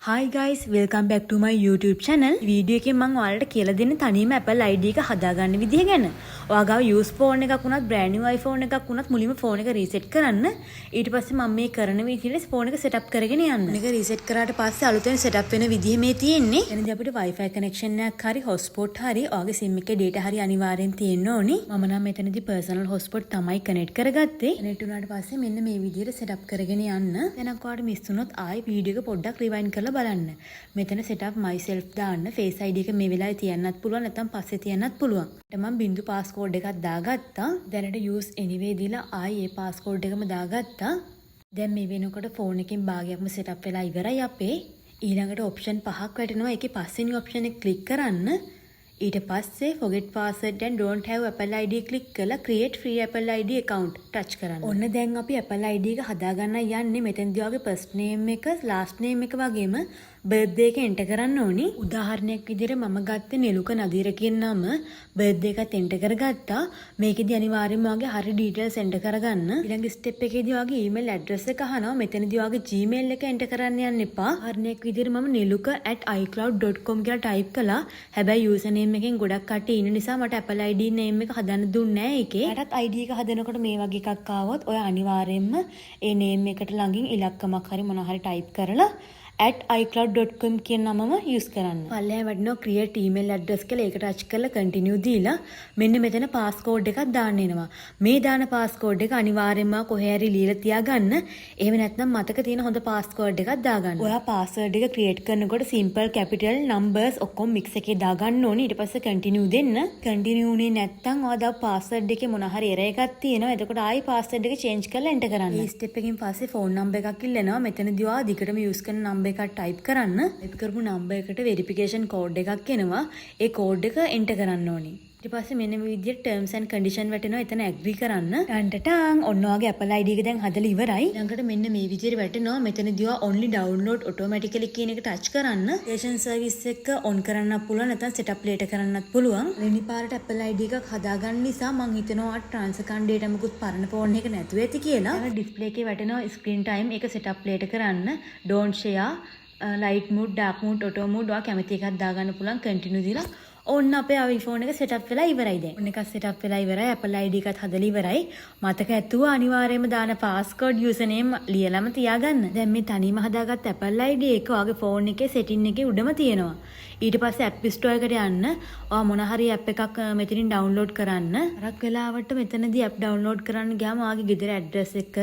Hi guys, welcome back to my YouTube channel. Video එකෙන් මම ඔයාලට කියලා දෙන්නේ තනියම Apple ID එක හදාගන්න විදිහ ගැන. ඔයාගාව use phone එකක් වුණත් brand new iPhone එකක් වුණත් මුලින්ම phone එක reset කරන්න. ඊට පස්සේ මම මේ කරන විදිහට phone එක setup කරගෙන යන්න. මේක reset කරාට පස්සේ අලුතෙන් setup වෙන විදිහ මේ තියෙන්නේ. එනදී අපිට Wi-Fi connection එකක් හරි hotspot හරි ඔයාගේ SIM එකේ data හරි අනිවාර්යෙන් තියෙන්න ඕනි. මම නම් මෙතනදී personal hotspot තමයි connect කරගත්තේ. connect වුණාට පස්සේ මෙන්න මේ විදිහට setup කරගෙන යන්න. දැන් ඔයාලට miss වුණොත් ආයි වීඩියෝ එක පොඩ්ඩක් rewind කරලා බලන්න. මෙතන setup myself දාන්න face ID එක මේ වෙලාවේ තියන්නත් පුළුවන් නැත්නම් පස්සේ තියන්නත් පුළුවන්. මම බින්දු passcode එකක් දාගත්තා. දැනට use anyway දීලා ආයි ඒ passcode එකම දාගත්තා. දැන් මේ වෙනකොට phone එකකින් භාගයක්ම setup වෙලා ඉවරයි අපේ. ඊළඟට option පහක් වැටෙනවා. ඒකේ පස්වෙනි option එක click කරන්න. ඊට පස්සේ forget password and don't have Apple ID click කරලා create free Apple ID account touch කරන්න. ඔන්න දැන් අපි Apple ID එක හදාගන්න යන්නේ. මෙතෙන්දී ඔයාගේ first name එක last name එක වගේම birthday එක enter කරන්න ඕනි. උදාහරණයක් විදිහට මම ගත්තේ නෙලුක නදීර කියන නම birthday එකත් enter කරගත්තා. මේකෙදි අනිවාර්යයෙන්ම ඔයාගේ හරි details enter කරගන්න. ඊළඟ step එකේදී ඔයාගේ email address එක අහනවා. මෙතනදී ඔයාගේ Gmail එක enter කරන්න යන්න එපා. උදාහරණයක් විදිහට මම neluka@icloud.com කියලා type කළා. හැබැයි username එකෙන් ගොඩක් කට්ටිය ඉන්න නිසා මට Apple ID name එක හදන්න දුන්නේ නැහැ ඒකේ. මටත් ID එක හදනකොට මේ වගේ එකක් ආවොත් ඔය අනිවාර්යයෙන්ම ඒ name එකට ළඟින් ඉලක්කමක් හරි මොනවා හරි type කරලා @icloud.com කියන නමම use කරන්න. පල්ලෙහා වඩිනවා create email address කියලා ඒක touch කරලා continue දීලා මෙන්න මෙතන passcode එකක් දාන්න එනවා. මේ දාන passcode එක අනිවාර්යයෙන්ම කොහේ හරි ලියලා තියාගන්න. එහෙම නැත්නම් මතක තියෙන හොඳ passcode එකක් දාගන්න. ඔයා password එක create කරනකොට simple capital numbers ඔක්කොම mix එකේ දාගන්න ඕනේ. ඊට පස්සේ continue දෙන්න. continue උනේ නැත්නම් ඔයා දා password එකේ මොන හරි error එකක් තියෙනවා. එතකොට ආයි password එක change කරලා enter කරන්න. මේ step එකකින් පස්සේ phone number එකක් ඉල්ලනවා. මෙතනදී ඔයා දිගටම use කරන number එකක් type කරන්න. type කරපු number එකට verification code එකක් එනවා. ඒ code එක enter කරන්න ඕනි. ඊට පස්සේ මෙන්න මේ විදිහට terms and condition වැටෙනවා. එතන agree කරන්න. ටන්ටටන් ඔන්න ඔයාගේ Apple ID එක දැන් හදලා ඉවරයි. ඊළඟට මෙන්න මේ විදිහට වැටෙනවා. මෙතනදී ඔයා only download automatically කියන එක touch කරන්න. station service එක on කරන්නත් පුළුවන් නැත්නම් setup later කරන්නත් පුළුවන්. වෙනි පාරට Apple ID එකක් හදාගන්න නිසා මම හිතනවා transaction data මොකුත් පරණ phone එක නැතුව ඇති කියලා. ඊළඟ display එකේ වැටෙනවා screen time ඒක setup later කරන්න. don't share light mode dark mode auto mode ඔයා කැමති එකක් දාගන්න පුළුවන්. continue දීලා ඔන්න අපේ iPhone එක setup වෙලා ඉවරයි දැන්. ඔන්න එකක් setup වෙලා ඉවරයි. Apple ID එකත් හදලා ඉවරයි. මතක ඇතුව අනිවාර්යයෙන්ම දාන passcode username ලියලාම තියාගන්න. දැන් මේ තනියම හදාගත්ත Apple ID එක ඔයාගේ phone එකේ setting එකේ උඩම තියෙනවා. ඊට පස්සේ App Store එකට යන්න. ඔයා මොන හරි app එකක් මෙතනින් download කරන්න. අරක් වෙලාවට මෙතනදී app download කරන්න ගියාම ඔයාගේ ගෙදර address එක,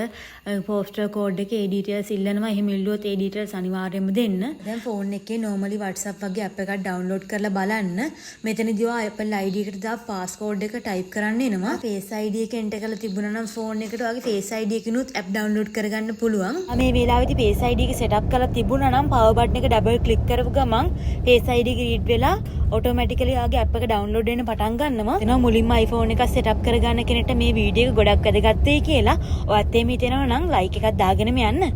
postal code එක, ඒ details ඉල්ලනවා. එහෙම ඉල්ලුවොත් ඒ details අනිවාර්යයෙන්ම දෙන්න. දැන් phone එකේ normally WhatsApp වගේ app එකක් download කරලා බලන්න. මෙතනදී ඔයා Apple ID එකට දා passcode එක type කරන්න එනවා. Face ID එක enter කරලා තිබුණා නම් phone එකට ඔයාගේ Face ID එකනොත් app download කරගන්න පුළුවන්. මේ වෙලාවේදී Face ID එක setup කරලා තිබුණා නම් power button එක double click කරපු ගමන් Face ID එක read වෙලා automatically ඔයාගේ app එක download වෙන්න පටන් ගන්නවා. එනවා මුලින්ම iPhone එක setup කරගන්න කෙනෙක්ට මේ වීඩියෝ එක ගොඩක් වැදගත් වෙයි කියලා. ඔයත් එහෙම හිතනවා නම් like එකක් දාගෙනම යන්න.